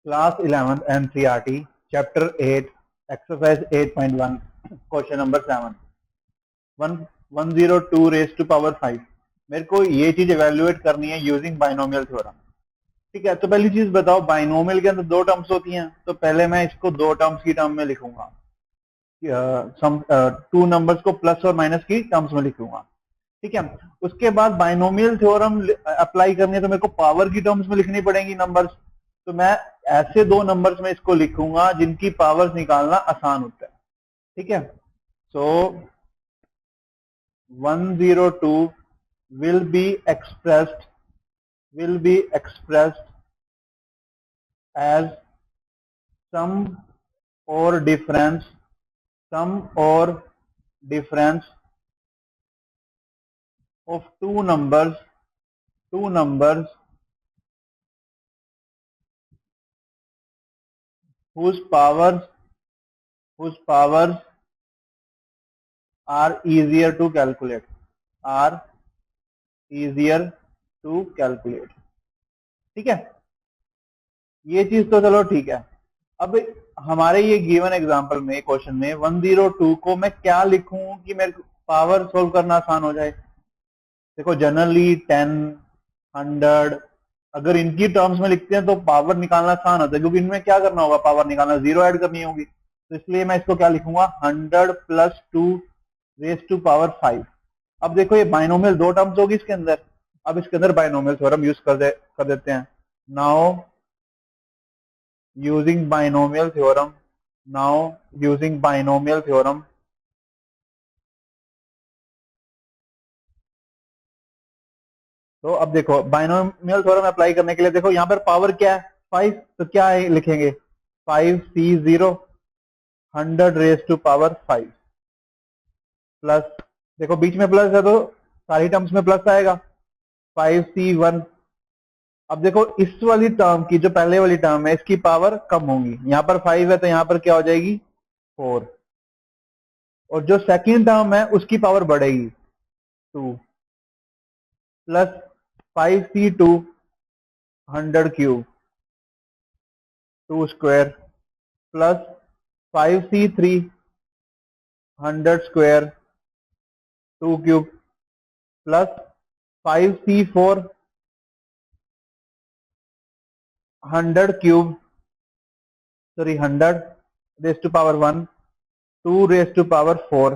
Class 11 NCERT Chapter 8 Exercise 8.1 Question number 7 102 raised to power 5। मेरे को ये चीज इवेल्युएट करनी है यूजिंग बाइनोमियल थ्योरम। ठीक है, तो पहली चीज बताओ, बाइनोमियल के अंदर दो टर्म्स होती हैं, तो पहले मैं इसको दो टर्म्स की टर्म में लिखूंगा, टू नंबर्स को प्लस और माइनस की टर्म्स में लिखूंगा। ठीक है, उसके बाद बाइनोमियल थ्योरम अप्लाई करनी है तो मेरे को पावर की टर्म्स में लिखनी पड़ेंगी नंबर्स। तो मैं ऐसे दो नंबर्स में इसको लिखूंगा जिनकी पावर्स निकालना आसान होता है। ठीक है, सो 102 will be expressed as sum or difference of two numbers whose powers are easier to calculate। ठीक है, ये चीज तो चलो ठीक है। अब हमारे ये गिवन एग्जांपल में, क्वेश्चन में 102 को मैं क्या लिखूं कि मेरे को पावर सोल्व करना आसान हो जाए। देखो, जनरली 10, 100 अगर इनकी टर्म्स में लिखते हैं तो पावर निकालना आसान होता है, क्योंकि इनमें क्या करना होगा, पावर निकालना, जीरो ऐड करनी होगी। तो इसलिए मैं इसको क्या लिखूंगा, 100 प्लस 2 रेज टू पावर 5। अब देखो, ये बाइनोमियल दो टर्म्स होगी इसके अंदर। अब इसके अंदर बाइनोमियल थ्योरम यूज कर देते हैं। नाउ यूजिंग बाइनोमियल थ्योरम तो अब देखो, बाइनोमियल थ्योरम अप्लाई करने के लिए देखो यहाँ पर पावर क्या है, 5। तो क्या है, लिखेंगे 5C0 100 raise to power 5 plus, देखो बीच में प्लस है तो सारी टर्म्स में प्लस आएगा, 5C1। अब देखो, इस वाली टर्म की, जो पहले वाली टर्म है, इसकी पावर कम होगी। यहाँ पर 5 है तो यहाँ पर क्या हो जाएगी, 4। और जो सेकंड टर्म है उसकी पावर बढ़ेगी, 2 plus 5C2 100 cube 2 square plus 5C3 100 square 2 cube plus 5C4 100 cube 100 raise to power 1 2 raise to power 4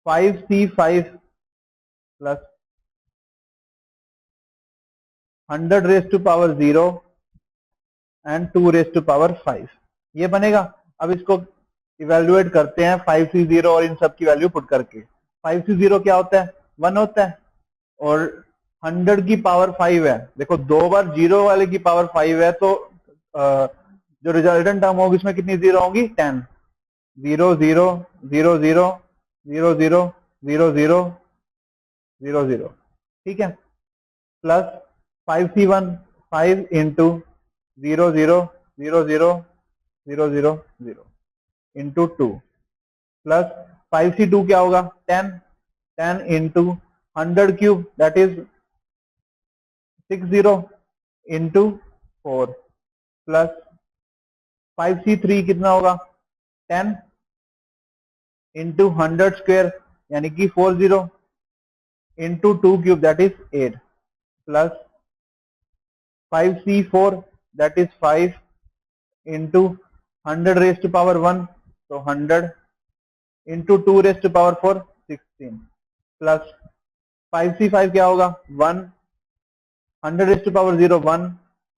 5C5 plus 100 raise to power 0 and 2 raise to power 5। ये बनेगा। अब इसको इवेल्युएट करते हैं 5C0 और इन सब की वैल्यू पुट करके। 5C0 क्या होता है, 1 होता है, और 100 की पावर 5 है। देखो, दो बार जीरो वाले की पावर 5 है, तो जो रिजल्टेंट टर्म होगी उसमें कितनी जीरो होंगी, 10। 0 0 0 0 0 0 0 0 0 0। ठीक है, plus 5C1 5 into 0 0 0 0 0 0 0 into 2 plus 5C2 क्या होगा, 10 10 into 100 cube that is 60 into 4 plus 5C3 कितना होगा, 10 इंटू 100 स्क्वायर यानी कि 40 into 2 cube that is 8 plus 5C4 that is 5 into 100 raised to power 1, so 100 into 2 raised to power 4 16 plus 5C5 क्या होगा, 1 100 raised to power 0 1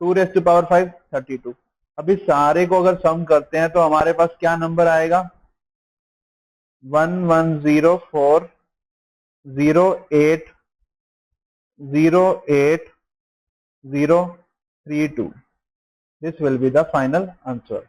2 raised to power 5 32। अभी सारे को अगर सम करते हैं तो हमारे पास क्या नंबर आएगा, 1104 08 08 032। This will be the final answer.